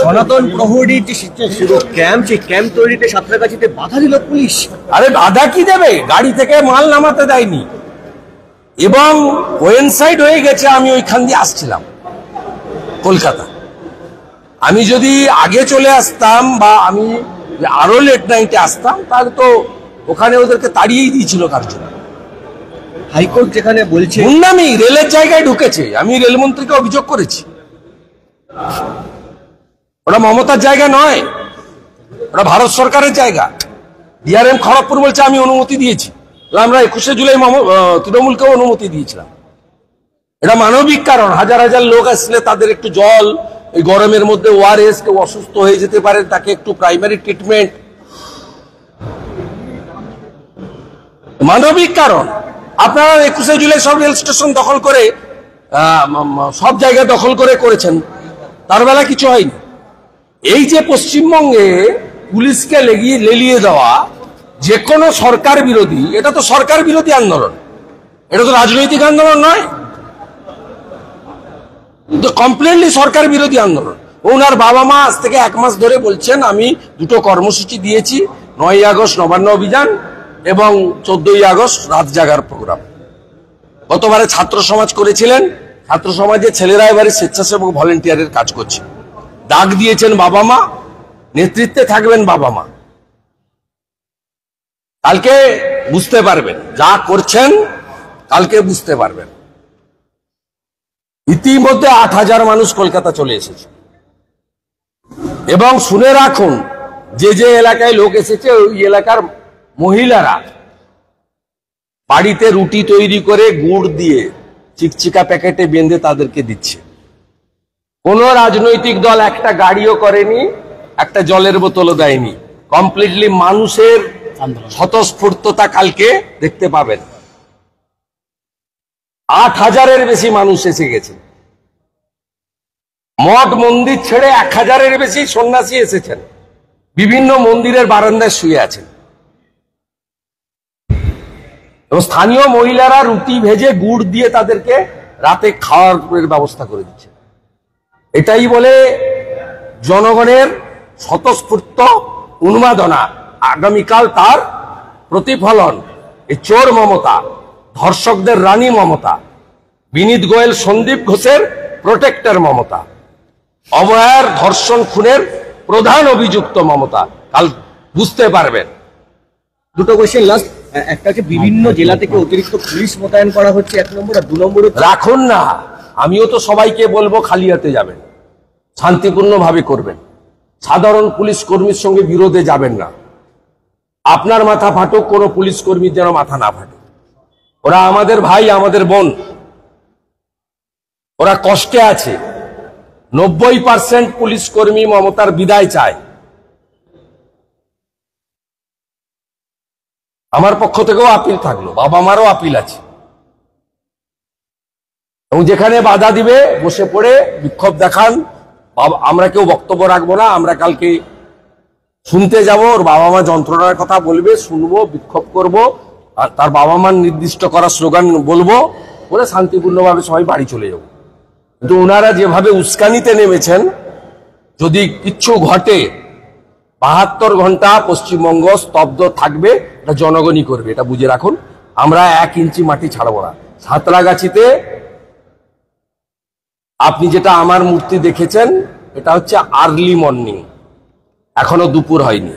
সনাতন প্রহরীর যে ক্যাম্প তৈরিতে সাঁতরাগাছিতে বাধা দিল পুলিশ। আরে বাধা কি দেবে, গাড়ি থেকে মাল নামাতে দেয়নি এবং কোয়েনসাইড হয়ে গেছে। আমি ওইখান দিয়ে আসছিলাম কলকাতা। আমি যদি আগে চলে আসতাম বা আমি আরো লেট নাইটে আসতাম তাহলে তো ওখানে ওদেরকে তাড়িয়েই দিয়েছিল কার জন্য। হাইকোর্ট যেখানে বলছে গুন্ডামি রেলের জায়গায় ঢুকেছে, আমি রেলমন্ত্রীকে অভিযোগ করেছি। ওটা মমতার জায়গা নয়, ওটা ভারত সরকারের জায়গা। ডিআরএম খড়গপুর বলছে আমি অনুমতি দিয়েছি, আমরা 21শে জুলাই তৃণমূলকেও অনুমতি দিয়েছিলাম। এটা মানবিক কারণ, হাজার হাজার লোক আসলে তাদের একটু জল, এই গরমের মধ্যে ওআরএস, কেউ অসুস্থ হয়ে যেতে পারে, তাকে একটু প্রাইমারি ট্রিটমেন্ট, মানবিক কারণ। আপনারা 21শে জুলাই সব রেল স্টেশন দখল করে সব জায়গা দখল করে করেছেন, তার বেলা কিছু হয়নি। এই যে পশ্চিমবঙ্গে পুলিশকে লেলিয়ে দেওয়া যে কোনো সরকার বিরোধী, এটা তো সরকার বিরোধী আন্দোলন, এটা তো রাজনৈতিক আন্দোলন নয়, কমপ্লিটলি সরকার বিরোধী আন্দোলন। ওনার বাবা মা আজ থেকে 1 মাস ধরে বলছেন আমি দুটো কর্মসূচি দিয়েছি, 9ই আগস্ট নবান্ন অভিযান এবং 14ই আগস্ট রাত জাগার প্রোগ্রাম। গতবারে ছাত্র সমাজ করেছিলেন, ছাত্র সমাজের ছেলেরা এবারে স্বেচ্ছাসেবক ভলেন্টিয়ারের কাজ করছে। ডাক দিয়েছেন বাবা মা, নেতৃত্বে থাকবেন বাবা মা। কালকে বুঝতে পারবেন যা করছেন, কালকে বুঝতে পারবেন। ইতিমধ্যে 8,000 মানুষ কলকাতা চলে এসেছে এবং শুনে রাখুন, যে যে এলাকায় লোক এসেছে ওই এলাকার মহিলারা বাড়িতে রুটি তৈরি করে গুড় দিয়ে চিকচিকা প্যাকেটে বেঁধে তাদেরকে দিচ্ছে। কোন রাজনৈতিক দল একটা গাড়িও করেনি, একটা জলের বোতলও দেয়নি। কমপ্লিটলি মানুষের স্বতঃস্ফূর্ততা কালকে দেখতে পাবেন। 8,000-এর বেশি মানুষ এসে গেছে। মঠ মন্দির ছেড়ে 1,000-এর বেশি সন্ন্যাসী এসেছেন, বিভিন্ন মন্দিরের বারান্দায় শুয়ে আছেন এবং স্থানীয় মহিলারা রুটি ভেজে গুড় দিয়ে তাদেরকে রাতে খাওয়ার ব্যবস্থা করে দিচ্ছে। এটাই বলে জনগণের স্বতঃস্ফূর্ত উন্মাদনা। আগামীকাল তার প্রতিফলন। এই চোর মমতা, ধর্ষকদের রানী মমতা, বিনীত গোয়েল সন্দীপ ঘোষের প্রোটেক্টর মমতা, অভয়ার ধর্ষণ খুনের প্রধান অভিযুক্ত মমতা, কাল বুঝতে পারবেন। দুটো কোয়েশ্চেন লাস্ট। একটা হচ্ছে বিভিন্ন জেলা থেকে অতিরিক্ত পুলিশ মোতায়েন করা হচ্ছে 1 নম্বর, আর 2 নম্বরে রাখুন না। আমিও তো সবাইকে বলবো খালি হাতে যাবেন, শান্তিপূর্ণভাবে করবেন, সাধারণ পুলিশ কর্মীর সঙ্গে বিরোধে যাবেন না। আপনার মাথা ফাটুক, কোনো পুলিশ কর্মীর যেন মাথা না ফাটুক। ওরা আমাদের ভাই, আমাদের বোন, ওরা কষ্টে আছে। 90% পুলিশ কর্মী মমতার বিদায় চায়। আমার পক্ষ থেকেও আপিল থাকলো, বাবা মারও আপিল আছে। এবং যেখানে বাধা দিবে বসে পড়ে বিক্ষোভ দেখান, আমরা কেউ বক্তব্য রাখবো না। আমরা কালকে শুনতে যাব, ওর বাবা মা যন্ত্রণার কথা বলবে, শুনবো, বিক্ষোভ করব, আর তার বাবা মার নির্দিষ্ট করা স্লোগান বলবো, বলে শান্তিপূর্ণভাবে সবাই বাড়ি চলে যাব। কিন্তু ওনারা যেভাবে উস্কানিতে নেমেছেন, যদি কিচ্ছু ঘটে 72 ঘন্টা পশ্চিমবঙ্গ স্তব্ধ থাকবে, এটা জনগণই করবে, এটা বুঝে রাখুন। আমরা 1 ইঞ্চি মাটি ছাড়বো না। সাঁতরাগাছিতে আপনি যেটা আমার মূর্তি দেখেছেন, এটা হচ্ছে আর্লি মর্নিং, এখনো দুপুর হয়নি।